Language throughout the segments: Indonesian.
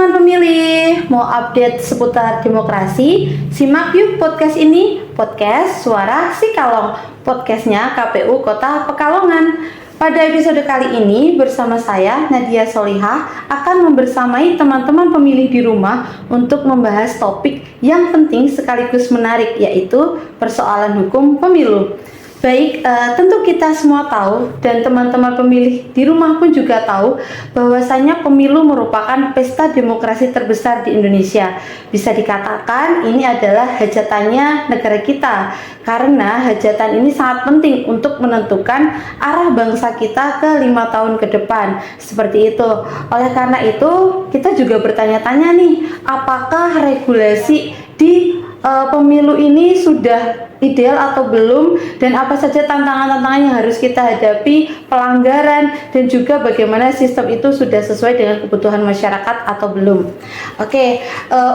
teman pemilih, mau update seputar demokrasi? Simak yuk podcast ini, podcast Suara Sikalong, podcastnya KPU Kota Pekalongan. Pada episode kali ini bersama saya Nadia Solihah akan membersamai teman-teman pemilih di rumah untuk membahas topik yang penting sekaligus menarik, yaitu persoalan hukum pemilu. Baik, tentu kita semua tahu dan teman-teman pemilih di rumah pun juga tahu bahwasanya pemilu merupakan pesta demokrasi terbesar di Indonesia. Bisa dikatakan ini adalah hajatannya negara kita, karena hajatan ini sangat penting untuk menentukan arah bangsa kita ke 5 tahun ke depan. Seperti itu. Oleh karena itu, kita juga bertanya-tanya nih, apakah regulasi di pemilu ini sudah ideal atau belum, dan apa saja tantangan-tantangan yang harus kita hadapi, pelanggaran, dan juga bagaimana sistem itu sudah sesuai dengan kebutuhan masyarakat atau belum. Oke,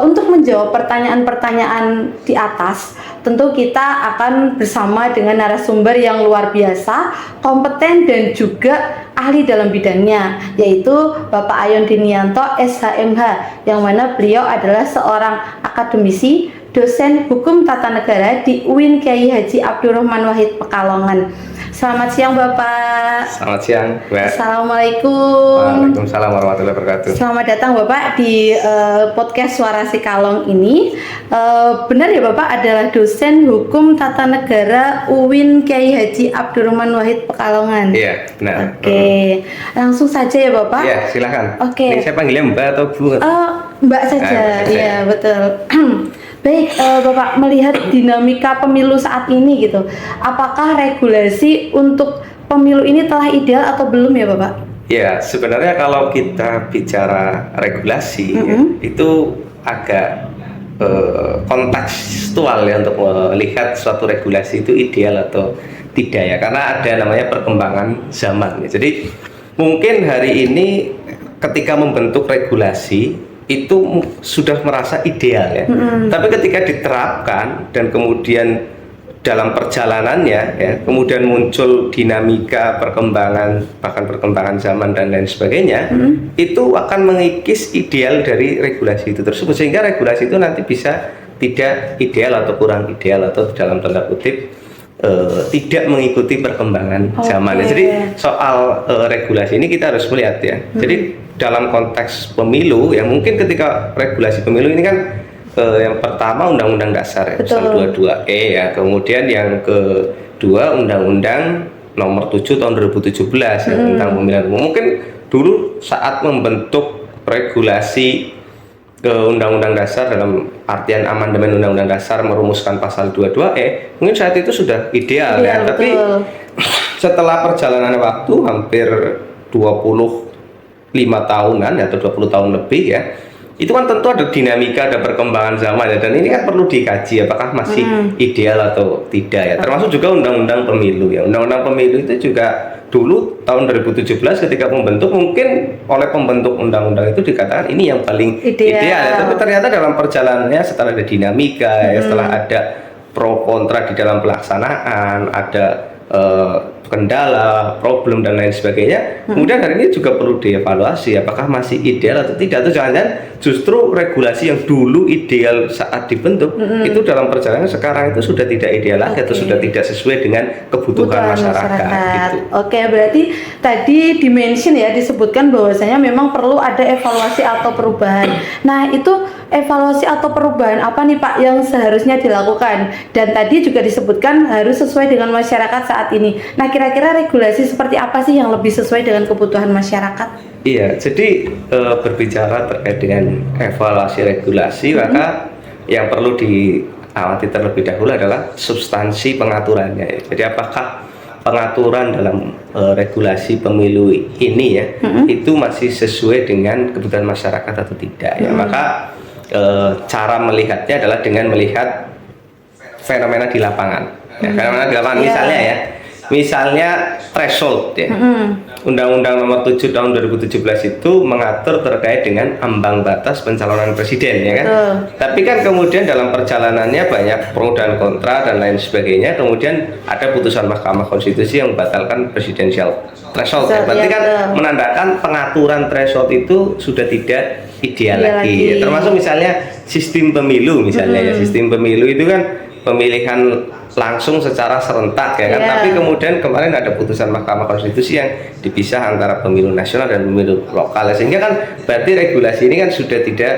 untuk menjawab pertanyaan-pertanyaan di atas, tentu kita akan bersama dengan narasumber yang luar biasa, kompeten dan juga ahli dalam bidangnya, yaitu Bapak Ayon Dinianto SHMH, yang mana beliau adalah seorang akademisi, dosen hukum tata negara di UIN Kiai Haji Abdurrahman Wahid Pekalongan. Selamat siang Bapak. Selamat siang Mbak. Assalamualaikum. Waalaikumsalam warahmatullahi wabarakatuh. Selamat datang Bapak di podcast Suara Sikalong ini. Benar ya Bapak adalah dosen hukum tata negara UIN Kiai Haji Abdurrahman Wahid Pekalongan. Iya, benar. Oke, langsung saja ya Bapak. Iya, silakan. Oke. Ini saya panggilnya Mbak atau Bu? Mbak saja. Iya, betul. Baik, Bapak melihat dinamika pemilu saat ini gitu, apakah regulasi untuk pemilu ini telah ideal atau belum ya Bapak? Ya, sebenarnya kalau kita bicara regulasi itu agak kontekstual ya untuk melihat suatu regulasi itu ideal atau tidak ya, karena ada namanya perkembangan zaman ya. Jadi mungkin hari ini ketika membentuk regulasi itu sudah merasa ideal ya. Tapi ketika diterapkan dan kemudian dalam perjalanannya ya, kemudian muncul dinamika perkembangan, bahkan perkembangan zaman dan lain sebagainya, itu akan mengikis ideal dari regulasi itu tersebut, sehingga regulasi itu nanti bisa tidak ideal atau kurang ideal atau dalam tanda kutip tidak mengikuti perkembangan zaman. Jadi soal regulasi ini kita harus melihat ya. Jadi dalam konteks pemilu ya, mungkin ketika regulasi pemilu ini kan yang pertama Undang-Undang Dasar ya, pasal 22E ya, kemudian yang kedua Undang-Undang Nomor 7 tahun 2017 ya, tentang pemilihan umum. Mungkin dulu saat membentuk regulasi ke Undang-Undang Dasar dalam artian amandemen Undang-Undang Dasar merumuskan pasal 22E, mungkin saat itu sudah ideal ya, tapi setelah perjalanan waktu hampir 25 tahunan atau 20 tahun lebih ya, itu kan tentu ada dinamika, ada perkembangan zaman ya, dan ini kan perlu dikaji apakah masih ideal atau tidak ya, termasuk juga Undang-Undang Pemilu ya. Undang-Undang Pemilu itu juga dulu tahun 2017 ketika membentuk, mungkin oleh pembentuk undang-undang itu dikatakan ini yang paling ideal ya, tapi ternyata dalam perjalanannya setelah ada dinamika ya, setelah ada pro kontra di dalam pelaksanaan, ada kendala, problem dan lain sebagainya. Kemudian hari ini juga perlu dievaluasi apakah masih ideal atau tidak, atau jangan-jangan justru regulasi yang dulu ideal saat dibentuk itu dalam perjalanan sekarang itu sudah tidak ideal lagi atau sudah tidak sesuai dengan kebutuhan masyarakat. Gitu. Oke, berarti tadi dimention ya, disebutkan bahwasanya memang perlu ada evaluasi atau perubahan. Nah, itu evaluasi atau perubahan apa nih Pak yang seharusnya dilakukan? Dan tadi juga disebutkan harus sesuai dengan masyarakat saat ini. Nah, kira-kira regulasi seperti apa sih yang lebih sesuai dengan kebutuhan masyarakat? Iya, jadi berbicara terkait dengan evaluasi regulasi, maka yang perlu diamati terlebih dahulu adalah substansi pengaturannya ya. Jadi apakah pengaturan dalam regulasi pemilu ini ya, itu masih sesuai dengan kebutuhan masyarakat atau tidak ya. Maka cara melihatnya adalah dengan melihat fenomena di lapangan ya, fenomena di lapangan misalnya ya, Misalnya threshold ya. Undang-Undang Nomor 7 Tahun 2017 itu mengatur terkait dengan ambang batas pencalonan presiden ya kan. Tapi kan kemudian dalam perjalanannya banyak pro dan kontra dan lain sebagainya. Kemudian ada putusan Mahkamah Konstitusi yang membatalkan presidensial threshold. Ya. Berarti kan menandakan pengaturan threshold itu sudah tidak ideal lagi. Termasuk misalnya sistem pemilu misalnya ya. Sistem pemilu itu kan pemilihan langsung secara serentak ya kan, tapi kemudian kemarin ada putusan Mahkamah Konstitusi yang dipisah antara pemilu nasional dan pemilu lokal, sehingga kan berarti regulasi ini kan sudah tidak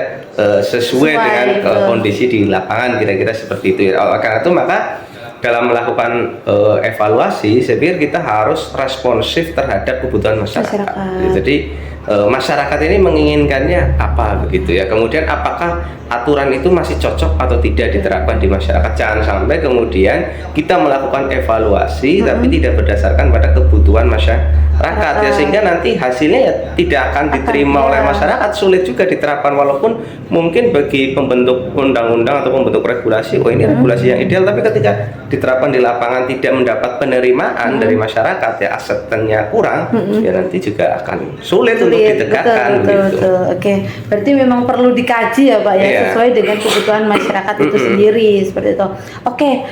sesuai dengan kondisi di lapangan, kira-kira seperti itu ya. Karena itu maka dalam melakukan evaluasi, saya pikir kita harus responsif terhadap kebutuhan masyarakat. Jadi masyarakat ini menginginkannya apa begitu ya, kemudian apakah aturan itu masih cocok atau tidak diterapkan di masyarakat. Jangan sampai kemudian kita melakukan evaluasi tapi tidak berdasarkan pada kebutuhan masyarakat ya, sehingga nanti hasilnya ya tidak akan diterima oleh masyarakat, sulit juga diterapkan. Walaupun mungkin bagi pembentuk undang-undang atau pembentuk regulasi, oh ini regulasi yang ideal, tapi ketika diterapkan di lapangan tidak mendapat penerimaan dari masyarakat ya, akceptannya kurang, ya nanti juga akan sulit untuk ditegakkan. Betul. Oke, berarti memang perlu dikaji ya Pak ya, sesuai dengan kebutuhan masyarakat itu sendiri, seperti itu. Oke,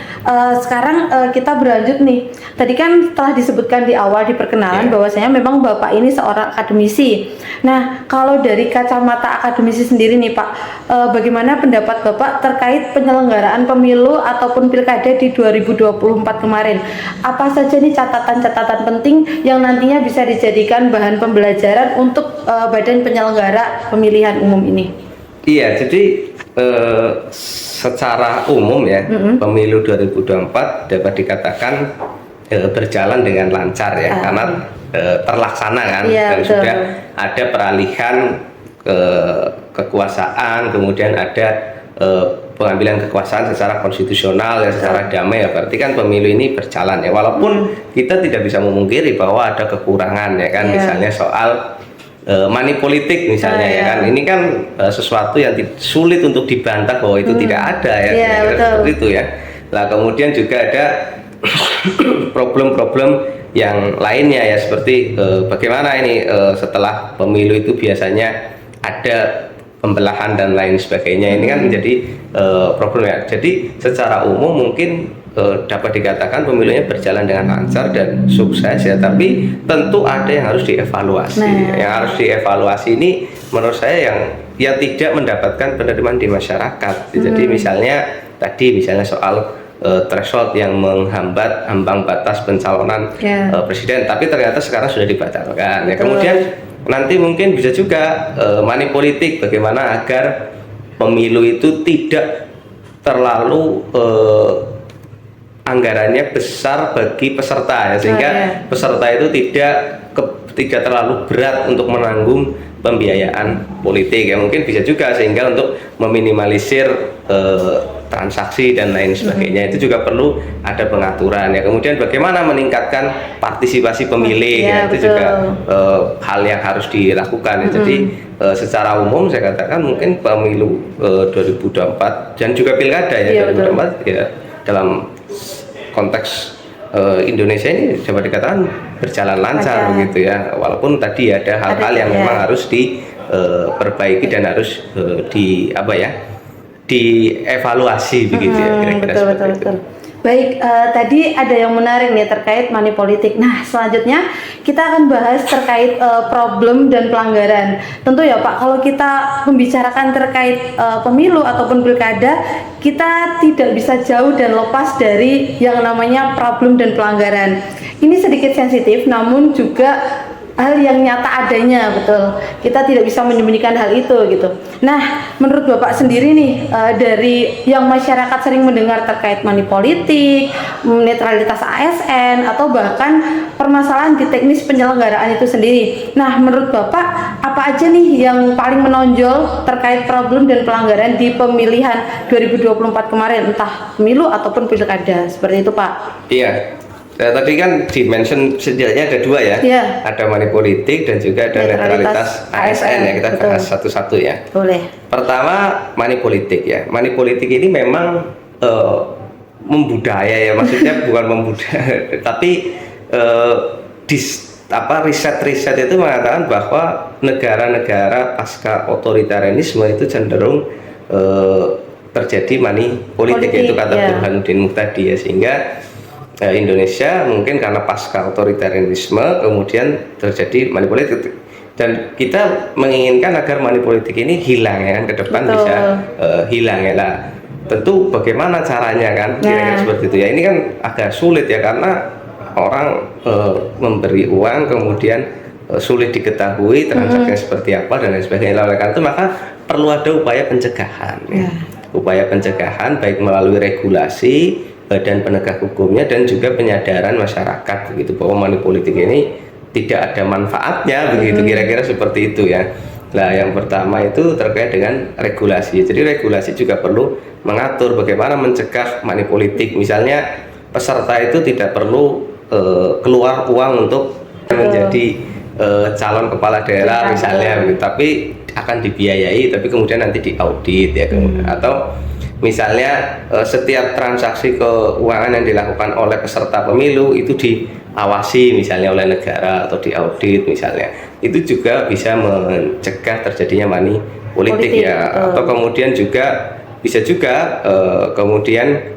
sekarang kita berlanjut nih. Tadi kan telah disebutkan di awal di perkenalan bahwasanya memang Bapak ini seorang akademisi. Nah, kalau dari kacamata akademisi sendiri nih Pak, bagaimana pendapat Bapak terkait penyelenggaraan pemilu ataupun pilkada di 2024 kemarin? Apa saja nih catatan-catatan penting yang nantinya bisa dijadikan bahan pembelajaran untuk badan penyelenggara pemilihan umum ini? Iya, jadi secara umum ya, pemilu 2024 dapat dikatakan berjalan dengan lancar ya, karena terlaksana kan, dan sudah ada peralihan kekuasaan, kemudian ada pengambilan kekuasaan secara konstitusional ya, secara damai ya. Berarti kan pemilu ini berjalan ya, walaupun kita tidak bisa memungkiri bahwa ada kekurangan ya kan, misalnya soal money politik misalnya ya kan, ini kan sesuatu yang sulit untuk dibantah bahwa itu tidak ada ya, seperti itu ya. Nah kemudian juga ada problem-problem yang lainnya ya, seperti bagaimana ini setelah pemilu itu biasanya ada pembelahan dan lain sebagainya. Ini kan menjadi problem ya. Jadi secara umum mungkin dapat dikatakan pemilunya berjalan dengan lancar dan sukses ya, tapi tentu ada yang harus dievaluasi. Yang harus dievaluasi ini menurut saya yang tidak mendapatkan penerimaan di masyarakat. Jadi misalnya soal threshold yang menghambat ambang batas pencalonan presiden, tapi ternyata sekarang sudah dibatalkan ya. Kemudian nanti mungkin bisa juga money politik, bagaimana agar pemilu itu tidak terlalu anggarannya besar bagi peserta ya, sehingga peserta itu tidak terlalu berat untuk menanggung pembiayaan politik ya. Mungkin bisa juga sehingga untuk meminimalisir transaksi dan lain sebagainya, itu juga perlu ada pengaturan ya. Kemudian bagaimana meningkatkan partisipasi pemilih ya, itu juga hal yang harus dilakukan ya. Jadi secara umum saya katakan mungkin pemilu 2024 dan juga pilkada ya 2024 ya, dalam konteks Indonesia ini dapat dikatakan berjalan lancar begitu ya, walaupun tadi ada hal-hal yang memang harus diperbaiki dan harus dievaluasi begitu ya, kira-kira seperti itu. Baik, tadi ada yang menarik nih terkait money politik. Nah, selanjutnya kita akan bahas terkait problem dan pelanggaran. Tentu ya Pak, kalau kita membicarakan terkait pemilu ataupun pilkada, kita tidak bisa jauh dan lepas dari yang namanya problem dan pelanggaran. Ini sedikit sensitif, namun juga hal yang nyata adanya, betul. Kita tidak bisa menyembunyikan hal itu gitu. Nah, menurut Bapak sendiri nih, dari yang masyarakat sering mendengar terkait money politik, netralitas ASN, atau bahkan permasalahan di teknis penyelenggaraan itu sendiri. Nah, menurut Bapak, apa aja nih yang paling menonjol terkait problem dan pelanggaran di pemilihan 2024 kemarin, entah pemilu ataupun pilkada, seperti itu Pak? Iya. Tadi kan di-mention setidaknya ada dua ya, ada money politik dan juga ada netralitas ASN ya. Kita bahas satu-satu ya. Boleh. Pertama money politik ya. Money politik ini memang membudaya ya, maksudnya bukan membudaya tapi riset-riset itu mengatakan bahwa negara-negara pasca otoritarianisme itu cenderung terjadi money politik, yaitu kata Burhanuddin Muhtadi ya, sehingga Indonesia mungkin karena pasca otoritarianisme kemudian terjadi money politik, dan kita menginginkan agar money politik ini hilang ya kan, ke depan bisa hilang ya lah. Tentu bagaimana caranya kan, kira-kira seperti itu ya. Ini kan agak sulit ya, karena orang memberi uang kemudian sulit diketahui transaksinya seperti apa dan lain sebagainya. Oleh karena itu maka perlu ada upaya pencegahan ya. Upaya pencegahan baik melalui regulasi, badan penegak hukumnya, dan juga penyadaran masyarakat begitu, bahwa money politik ini tidak ada manfaatnya begitu, kira-kira seperti itu ya. Nah, yang pertama itu terkait dengan regulasi. Jadi regulasi juga perlu mengatur bagaimana mencegah money politik. Misalnya peserta itu tidak perlu keluar uang untuk menjadi calon kepala daerah misalnya, tapi akan dibiayai, tapi kemudian nanti diaudit ya, atau misalnya setiap transaksi keuangan yang dilakukan oleh peserta pemilu itu diawasi misalnya oleh negara atau diaudit misalnya, itu juga bisa mencegah terjadinya money politik ya. Atau kemudian juga bisa juga kemudian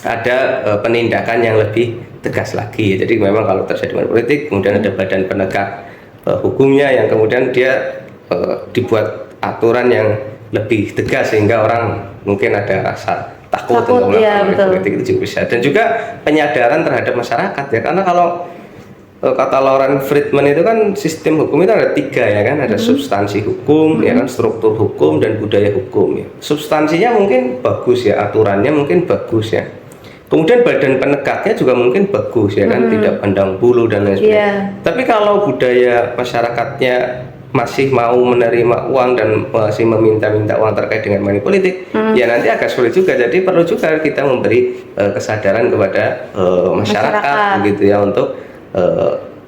ada penindakan yang lebih tegas lagi. Jadi memang kalau terjadi money politik kemudian ada badan penegak hukumnya yang kemudian dia dibuat aturan yang lebih tegas sehingga orang mungkin ada rasa takut untuk melakukan politik, itu juga bisa. Dan juga penyadaran terhadap masyarakat ya, karena kalau kata Lauren Friedman itu kan sistem hukum itu ada 3 ya kan, ada substansi hukum ya kan, struktur hukum, dan budaya hukum ya. Substansinya mungkin bagus ya, aturannya mungkin bagus ya, kemudian badan penegaknya juga mungkin bagus ya kan, tidak pandang bulu dan lain sebagainya. Tapi kalau budaya masyarakatnya masih mau menerima uang dan masih meminta-minta uang terkait dengan money politik, ya nanti agak sulit juga. Jadi perlu juga kita memberi kesadaran kepada masyarakat begitu ya, untuk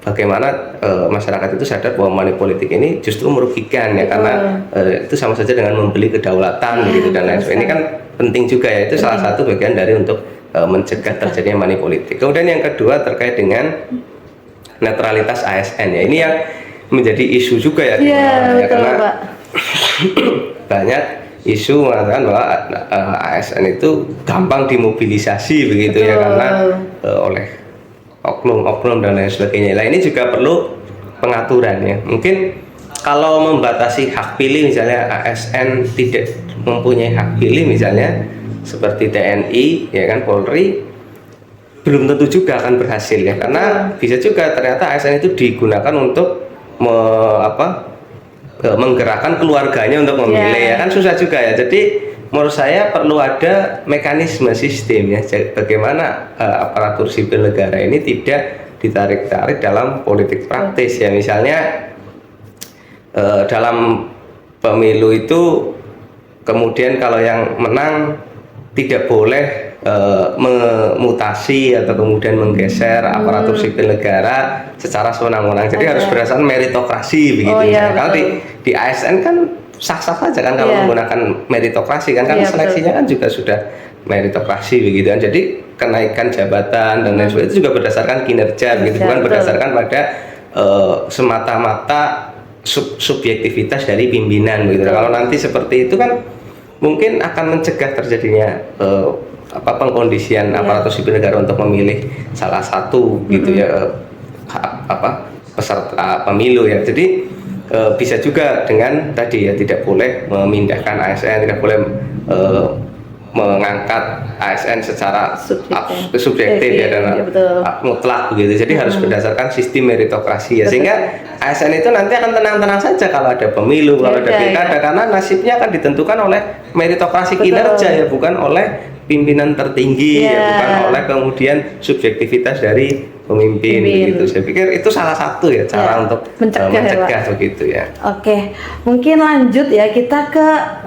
bagaimana masyarakat itu sadar bahwa money politik ini justru merugikan ya, karena itu sama saja dengan membeli kedaulatan gitu dan lain sebagainya. Ini kan penting juga ya, itu salah satu bagian dari untuk mencegah terjadinya money politik. Kemudian yang kedua terkait dengan netralitas ASN ya, ini yang menjadi isu juga ya, karena Pak. banyak isu mengatakan bahwa ASN itu gampang dimobilisasi begitu ya, karena oleh oknum-oknum dan lain sebagainya. Nah, ini juga perlu pengaturan ya. Mungkin kalau membatasi hak pilih misalnya, ASN tidak mempunyai hak pilih misalnya seperti TNI ya kan, Polri, belum tentu juga akan berhasil ya, karena bisa juga ternyata ASN itu digunakan untuk menggerakkan keluarganya untuk memilih ya kan, susah juga ya. Jadi menurut saya perlu ada mekanisme sistem ya, bagaimana aparatur sipil negara ini tidak ditarik-tarik dalam politik praktis ya. Misalnya dalam pemilu itu kemudian kalau yang menang tidak boleh memutasi atau kemudian menggeser aparatur sipil negara secara sewenang-wenang. Jadi harus berdasarkan meritokrasi begitu. Kalau di ASN kan sah-sah saja kan kalau menggunakan meritokrasi kan, karena seleksinya kan juga sudah meritokrasi begitu kan. Jadi kenaikan jabatan dan lain sebagainya itu juga berdasarkan kinerja begitu, bukan berdasarkan pada semata-mata subjektivitas dari pimpinan begitu. Kalau nanti seperti itu kan mungkin akan mencegah terjadinya pengkondisian aparatur sipil negara untuk memilih salah satu gitu ya peserta pemilu ya. Jadi bisa juga dengan tadi ya, tidak boleh memindahkan ASN, tidak boleh mengangkat ASN secara subjektif ya, dan mutlak begitu. Jadi harus berdasarkan sistem meritokrasi ya, sehingga ASN itu nanti akan tenang-tenang saja kalau ada pemilu, kalau ada pilkada, karena nasibnya akan ditentukan oleh meritokrasi kinerja ya, bukan oleh pimpinan tertinggi ya, bukan oleh kemudian subjektivitas dari pemimpin gitu. Saya pikir itu salah satu ya cara untuk mencegah begitu ya. Oke, mungkin lanjut ya, kita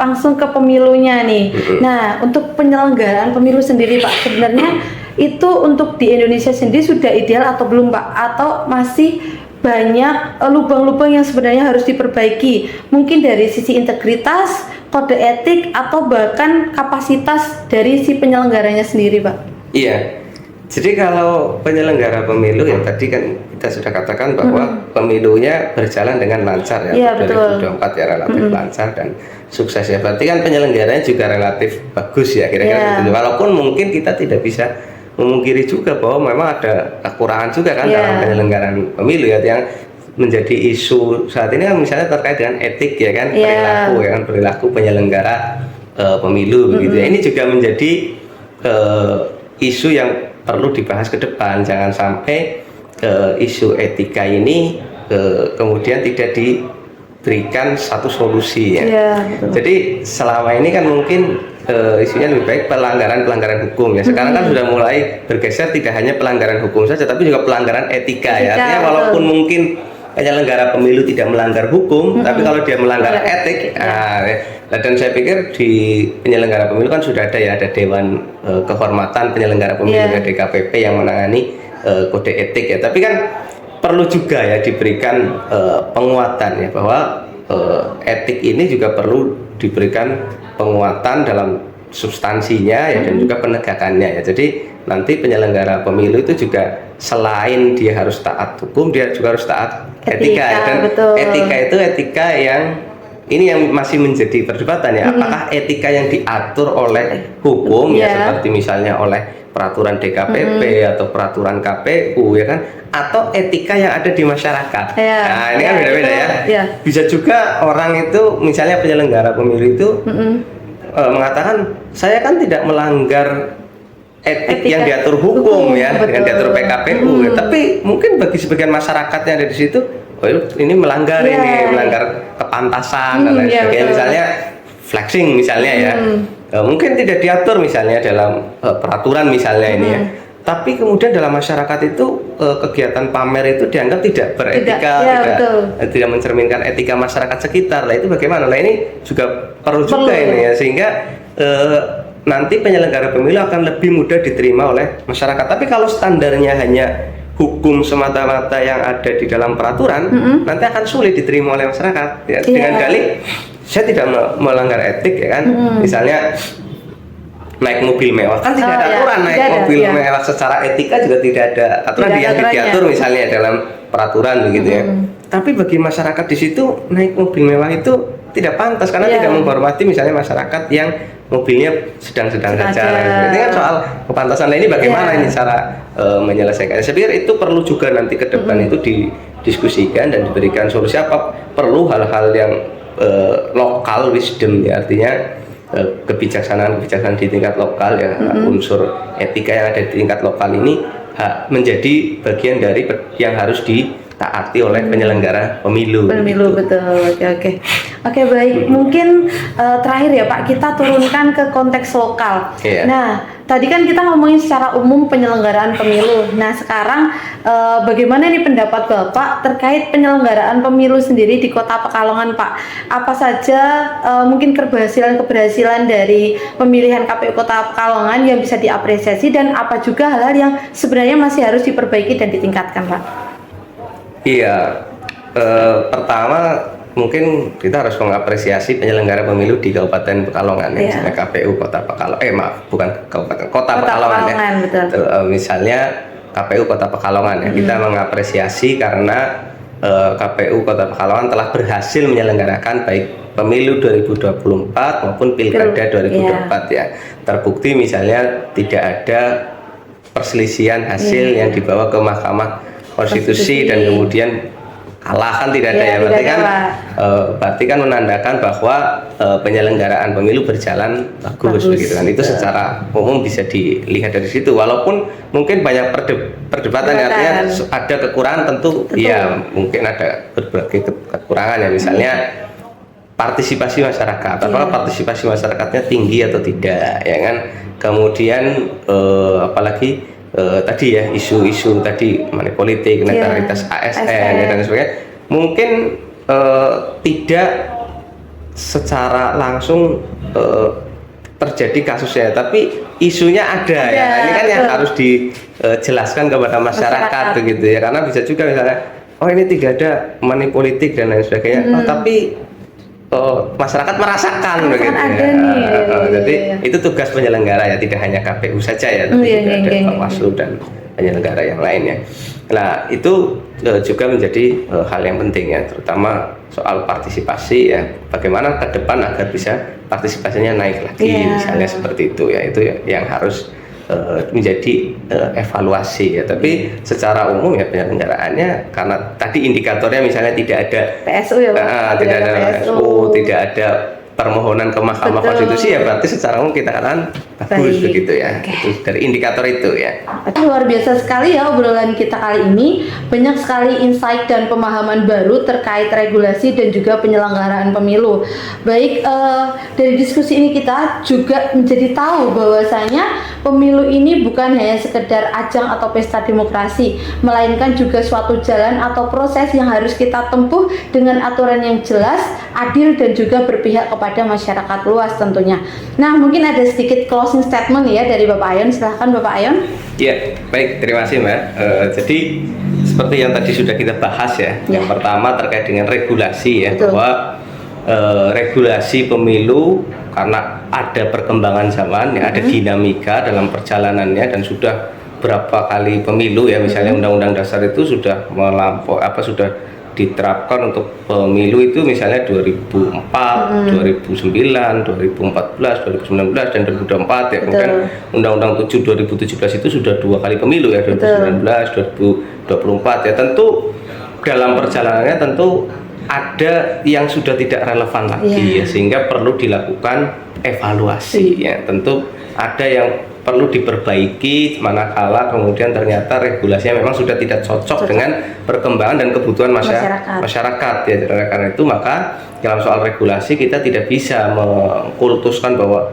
langsung ke pemilunya nih. Nah, untuk penyelenggaraan pemilu sendiri Pak, sebenarnya itu untuk di Indonesia sendiri sudah ideal atau belum Pak? Atau masih banyak lubang-lubang yang sebenarnya harus diperbaiki? Mungkin dari sisi integritas, kode etik, atau bahkan kapasitas dari si penyelenggaranya sendiri Pak? Iya. Jadi kalau penyelenggara pemilu ya tadi kan kita sudah katakan bahwa pemilunya berjalan dengan lancar ya, 2024 ya relatif lancar dan sukses ya. Berarti kan penyelenggaranya juga relatif bagus ya kira-kira gitu. Walaupun mungkin kita tidak bisa memungkiri juga bahwa memang ada kekurangan juga kan dalam penyelenggaraan pemilu ya, yang menjadi isu saat ini kan misalnya terkait dengan etik ya kan, perilaku ya kan, perilaku penyelenggara pemilu begitu ya. Ini juga menjadi isu yang perlu dibahas ke depan. Jangan sampai isu etika ini kemudian tidak diberikan satu solusi ya. Jadi selama ini kan mungkin isunya lebih baik pelanggaran hukum ya. Sekarang kan sudah mulai bergeser, tidak hanya pelanggaran hukum saja tapi juga pelanggaran etika ya. Artinya walaupun mungkin penyelenggara pemilu tidak melanggar hukum, tapi kalau dia melanggar etik, dan saya pikir di penyelenggara pemilu kan sudah ada ya, ada Dewan Kehormatan Penyelenggara Pemilu DKPP yang menangani kode etik ya. Tapi kan perlu juga ya diberikan penguatan ya, bahwa etik ini juga perlu diberikan penguatan dalam substansinya ya, dan juga penegakannya ya. Jadi nanti penyelenggara pemilu itu juga selain dia harus taat hukum, dia juga harus taat etika ya. Dan etika itu etika yang ini yang masih menjadi perdebatan ya. Apakah etika yang diatur oleh hukum ya, seperti misalnya oleh peraturan DKPP atau peraturan KPU ya kan, atau etika yang ada di masyarakat. Nah ini kan beda-beda ya. Bisa juga orang itu misalnya penyelenggara pemilu itu mengatakan saya kan tidak melanggar etika yang diatur hukum ya, yang diatur PKPU ya. Tapi mungkin bagi sebagian masyarakat yang ada di situ, oh ini melanggar ini, melanggar kepantasan dan lain sebagainya. Misalnya flexing misalnya ya, mungkin tidak diatur misalnya dalam peraturan misalnya ini ya. Tapi kemudian dalam masyarakat itu kegiatan pamer itu dianggap tidak beretika, tidak mencerminkan etika masyarakat sekitar. Nah itu bagaimana? Nah ini juga perlu juga ini ya, sehingga nanti penyelenggara pemilu akan lebih mudah diterima oleh masyarakat. Tapi kalau standarnya hanya hukum semata-mata yang ada di dalam peraturan, nanti akan sulit diterima oleh masyarakat ya. Dengan dalih saya tidak melanggar etik ya kan, misalnya naik mobil mewah kan tidak ada aturan, naik mobil mewah secara etika juga tidak ada aturan yang diatur misalnya dalam peraturan begitu ya. Tapi bagi masyarakat di situ naik mobil mewah itu tidak pantas karena tidak menghormati misalnya masyarakat yang mobilnya sedang-sedang saja. Ini kan soal kepantasan. Nah ini bagaimana ini cara menyelesaikan? Saya pikir itu perlu juga nanti ke depan itu didiskusikan dan diberikan solusi. Apa perlu hal-hal yang lokal wisdom ya, artinya kebijaksanaan di tingkat lokal ya, unsur etika yang ada di tingkat lokal ini menjadi bagian dari yang harus ditaati oleh penyelenggara pemilu. Betul. Oke, baik. Mungkin terakhir ya Pak, kita turunkan ke konteks lokal. Nah, tadi kan kita ngomongin secara umum penyelenggaraan pemilu. Nah, sekarang bagaimana nih pendapat Bapak terkait penyelenggaraan pemilu sendiri di Kota Pekalongan, Pak? Apa saja mungkin keberhasilan dari pemilihan KPU Kota Pekalongan yang bisa diapresiasi, dan apa juga hal-hal yang sebenarnya masih harus diperbaiki dan ditingkatkan, Pak? Iya, pertama mungkin kita harus mengapresiasi penyelenggara pemilu di Kabupaten Pekalongan ya, KPU Kota Pekalongan, bukan Kabupaten, Kota Pekalongan ya. Betul. Misalnya KPU Kota Pekalongan ya, kita mengapresiasi karena KPU Kota Pekalongan telah berhasil menyelenggarakan baik pemilu 2024 maupun Pilkada 2024 ya. Terbukti misalnya tidak ada perselisihan hasil yang dibawa ke Mahkamah Konstitusi dan kemudian kalah, kan tidak ada ya. Berarti kan menandakan bahwa penyelenggaraan pemilu berjalan bagus begitu kan. Itu secara umum bisa dilihat dari situ. Walaupun mungkin banyak perdebatan artinya ada kekurangan tentu. Ya mungkin ada berbagai kekurangan ya, misalnya partisipasi masyarakat. Apakah partisipasi masyarakatnya tinggi atau tidak ya kan. Kemudian apalagi tadi ya isu-isu tadi money politik, netralitas ASN dan sebagainya, mungkin tidak secara langsung terjadi kasusnya, tapi isunya ada ya. Ini kan yang harus dijelaskan kepada masyarakat begitu ya, karena bisa juga misalnya oh ini tidak ada money politik dan lain sebagainya, tapi masyarakat merasakan begitu ada ya. nih. Jadi itu tugas penyelenggara ya, tidak hanya KPU saja ya, tapi juga ada Bawaslu dan penyelenggara yang lainnya. Nah itu juga menjadi hal yang penting ya, terutama soal partisipasi ya, bagaimana ke depan agar bisa partisipasinya naik lagi, misalnya seperti itu ya, itu yang harus menjadi evaluasi ya. Tapi secara umum ya penyelenggaraannya, karena tadi indikatornya misalnya tidak ada PSU ya Pak, tidak ada PSU, tidak ada permohonan ke Mahkamah Konstitusi, ya berarti secara umum kita katakan bagus begitu ya. Itu dari indikator itu ya. Luar biasa sekali ya obrolan kita kali ini. Banyak sekali insight dan pemahaman baru terkait regulasi dan juga penyelenggaraan pemilu. Baik, dari diskusi ini kita juga menjadi tahu bahwasanya pemilu ini bukan hanya sekedar ajang atau pesta demokrasi, melainkan juga suatu jalan atau proses yang harus kita tempuh dengan aturan yang jelas, adil dan juga berpihak kepada masyarakat luas tentunya. Nah, mungkin ada sedikit closing statement ya dari Bapak Ayon. Silahkan Bapak Ayon. Ya, baik, terima kasih Mbak. Jadi seperti yang tadi sudah kita bahas ya. Yang pertama terkait dengan regulasi ya. Betul. Bahwa regulasi pemilu karena ada perkembangan zaman ya, ada dinamika dalam perjalanannya, dan sudah berapa kali pemilu ya, misalnya Undang-Undang Dasar itu sudah sudah diterapkan untuk pemilu itu misalnya 2004, 2009, 2014, 2019 dan 2024 ya. Kemudian Undang-Undang 7 2017 itu sudah 2 kali pemilu ya, 2019, 2024 ya. Tentu dalam perjalanannya tentu ada yang sudah tidak relevan lagi ya, sehingga perlu dilakukan evaluasi ya. Tentu ada yang perlu diperbaiki manakala kemudian ternyata regulasinya memang sudah tidak cocok dengan perkembangan dan kebutuhan masyarakat ya. Karena itu maka dalam soal regulasi kita tidak bisa mengkultuskan bahwa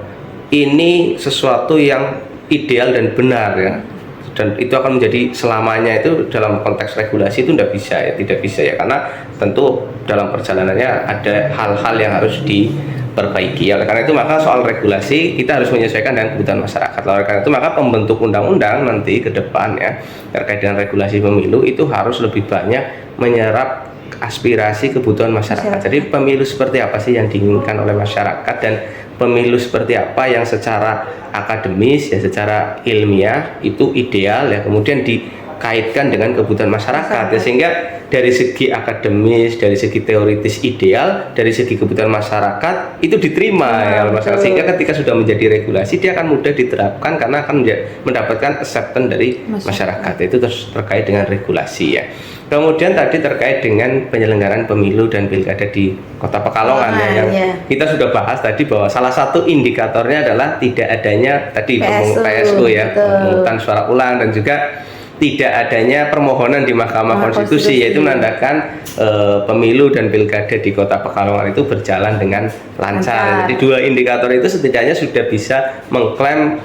ini sesuatu yang ideal dan benar ya, dan itu akan menjadi selamanya. Itu dalam konteks regulasi itu tidak bisa ya, karena tentu dalam perjalanannya ada hal-hal yang harus diperbaiki. Oleh karena itu maka soal regulasi kita harus menyesuaikan dengan kebutuhan masyarakat. Oleh karena itu maka pembentuk undang-undang nanti ke depan ya terkait dengan regulasi pemilu itu harus lebih banyak menyerap aspirasi kebutuhan masyarakat. Jadi pemilu seperti apa sih yang diinginkan oleh masyarakat, dan pemilu seperti apa yang secara akademis ya, secara ilmiah itu ideal ya, kemudian dikaitkan dengan kebutuhan masyarakat ya, sehingga dari segi akademis, dari segi teoritis ideal, dari segi kebutuhan masyarakat itu diterima ya oleh masyarakat, sehingga ketika sudah menjadi regulasi dia akan mudah diterapkan karena akan mendapatkan acceptance dari masyarakat. Itu terus terkait dengan regulasi ya. Kemudian tadi terkait dengan penyelenggaraan pemilu dan pilkada di Kota Pekalongan ya, yang kita sudah bahas tadi bahwa salah satu indikatornya adalah tidak adanya tadi PSU ya, pemungutan suara ulang, dan juga tidak adanya permohonan di Mahkamah Konstitusi, yaitu menandakan pemilu dan pilkada di Kota Pekalongan itu berjalan dengan lancar. Jadi dua indikator itu setidaknya sudah bisa mengklaim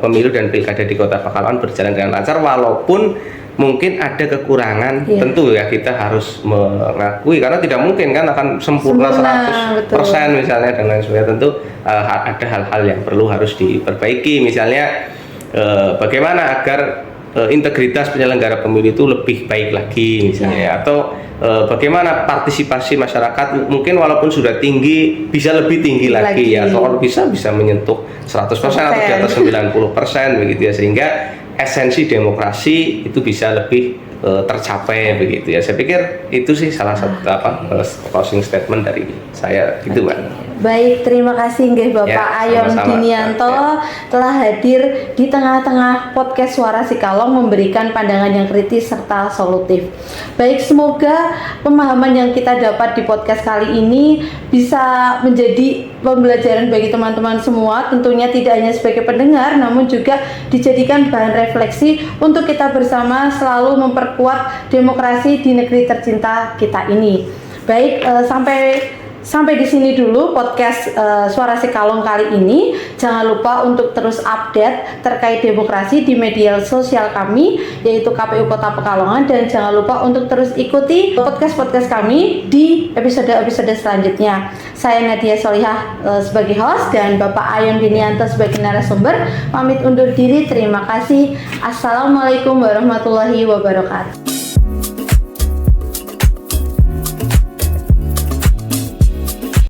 pemilu dan pilkada di Kota Pekalongan berjalan dengan lancar, walaupun mungkin ada kekurangan. Tentu ya kita harus mengakui, karena tidak mungkin kan akan sempurna 100% misalnya dan lain sebagainya. Tentu ada hal-hal yang perlu harus diperbaiki, misalnya bagaimana agar integritas penyelenggara pemilu itu lebih baik lagi misalnya, atau bagaimana partisipasi masyarakat mungkin walaupun sudah tinggi bisa lebih tinggi lagi ya, atau bisa menyentuh 100% atau di atas 90% begitu ya, sehingga esensi demokrasi itu bisa lebih tercapai begitu ya. Saya pikir itu sih salah satu closing statement dari saya gitu Mbak. Baik, terima kasih nggih Bapak Ayon Dinianto telah hadir di tengah-tengah podcast Suara Sikalong, memberikan pandangan yang kritis serta solutif. Baik, semoga pemahaman yang kita dapat di podcast kali ini bisa menjadi pembelajaran bagi teman-teman semua, tentunya tidak hanya sebagai pendengar namun juga dijadikan bahan refleksi untuk kita bersama selalu memperkuat demokrasi di negeri tercinta kita ini. Baik, sampai di sini dulu podcast Suara Sikalong kali ini. Jangan lupa untuk terus update terkait demokrasi di media sosial kami, yaitu KPU Kota Pekalongan, dan jangan lupa untuk terus ikuti podcast kami di episode-episode selanjutnya. Saya Nadia Solihah sebagai host dan Bapak Ayon Dinianto sebagai narasumber pamit undur diri. Terima kasih. Assalamualaikum warahmatullahi wabarakatuh.